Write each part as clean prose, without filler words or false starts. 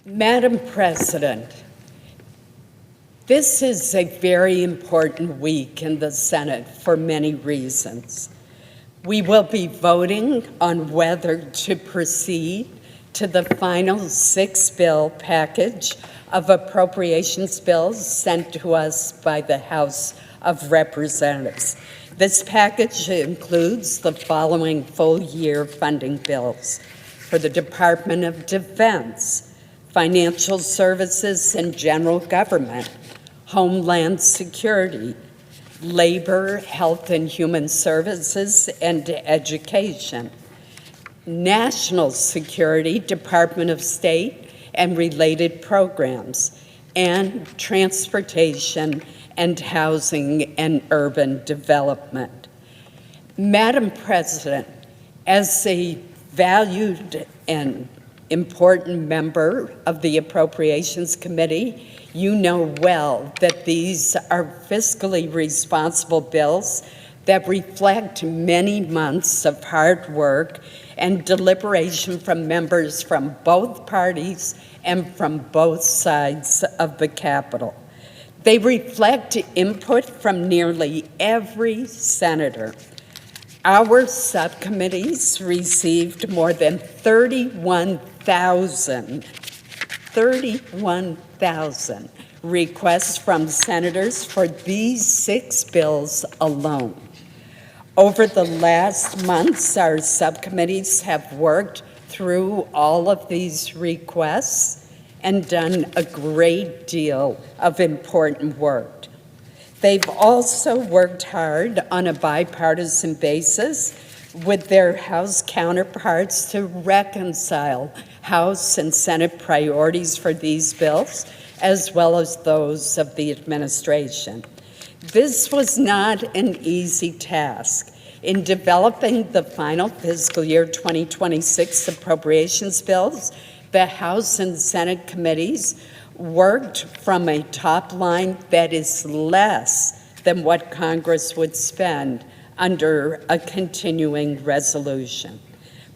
Madam President, this is a very important week in the Senate for many reasons. We will be voting on whether to proceed to the final 6-bill package of appropriations bills sent to us by the House of Representatives. This package includes the following full-year funding bills for the Department of Defense, Financial Services and General Government, Homeland Security, Labor, Health and Human Services, and Education, National Security, Department of State and related programs, and Transportation and Housing and Urban Development. Madam President, as a valued and important member of the Appropriations Committee, you know well that these are fiscally responsible bills that reflect many months of hard work and deliberation from members from both parties and from both sides of the Capitol. They reflect input from nearly every senator. Our subcommittees received more than 31,000 requests from senators for these 6 bills alone. Over the last months, our subcommittees have worked through all of these requests and done a great deal of important work. They've also worked hard on a bipartisan basis with their House counterparts to reconcile House and Senate priorities for these bills, as well as those of the administration. This was not an easy task. In developing the final fiscal year 2026 appropriations bills, the House and Senate committees worked from a top line that is less than what Congress would spend under a continuing resolution.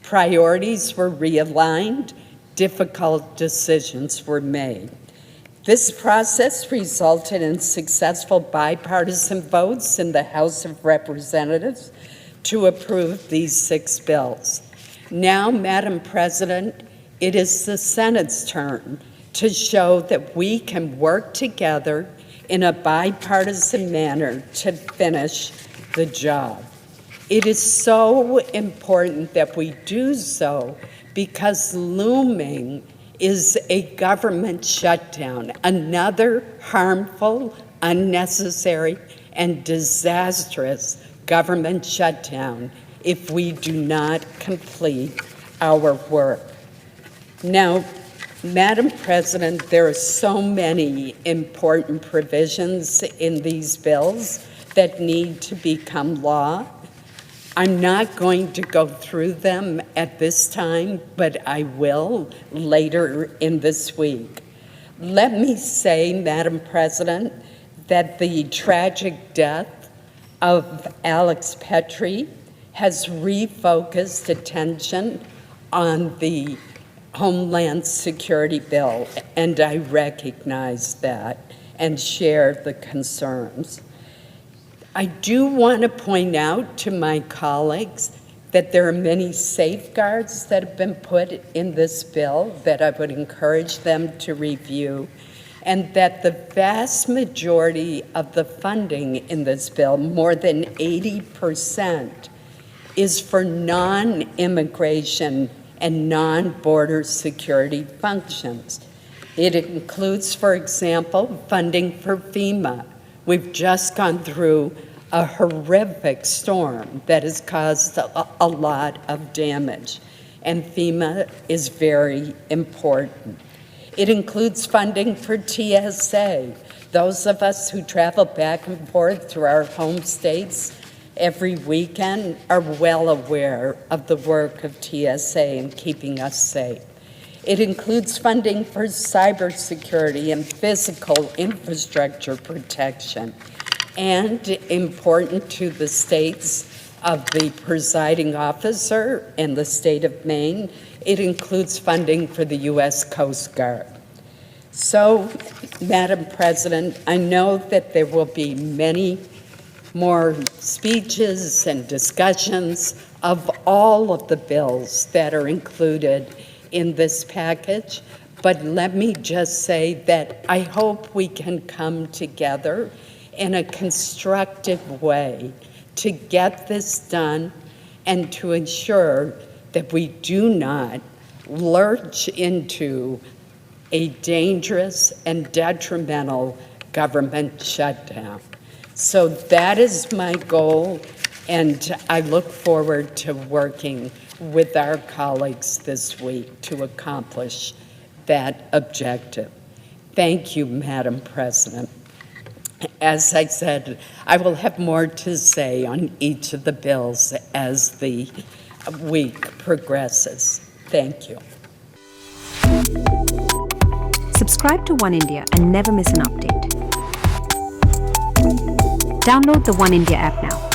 Priorities were realigned, difficult decisions were made. This process resulted in successful bipartisan votes in the House of Representatives to approve these 6 bills. Now, Madam President, it is the Senate's turn to show that we can work together in a bipartisan manner to finish the job. It is so important that we do so because looming is a government shutdown, another harmful, unnecessary, and disastrous government shutdown if we do not complete our work. Now, Madam President, there are so many important provisions in these bills that need to become law. I'm not going to go through them at this time, but I will later in this week. Let me say, Madam President, that the tragic death of Alex Pretti has refocused attention on the Homeland Security bill, and I recognize that and share the concerns. I do want to point out to my colleagues that there are many safeguards that have been put in this bill that I would encourage them to review, and that the vast majority of the funding in this bill, more than 80%, is for non-immigration and non-border security functions. It includes, for example, funding for FEMA. We've just gone through a horrific storm that has caused a lot of damage, and FEMA is very important. It includes funding for TSA. Those of us who travel back and forth through our home states every weekend are well aware of the work of TSA in keeping us safe. It includes funding for cybersecurity and physical infrastructure protection. And important to the states of the presiding officer in the state of Maine, It includes funding for the U.S. Coast Guard. So, Madam President, I know that there will be many more speeches and discussions of all of the bills that are included in this package, but let me just say that I hope we can come together in a constructive way to get this done and to ensure that we do not lurch into a dangerous and detrimental government shutdown. So that is my goal, and I look forward to working with our colleagues this week to accomplish that objective. Thank you, Madam President. As I said, I will have more to say on each of the bills as the week progresses. Thank you. Subscribe to One India and never miss an update. Download the One India app now.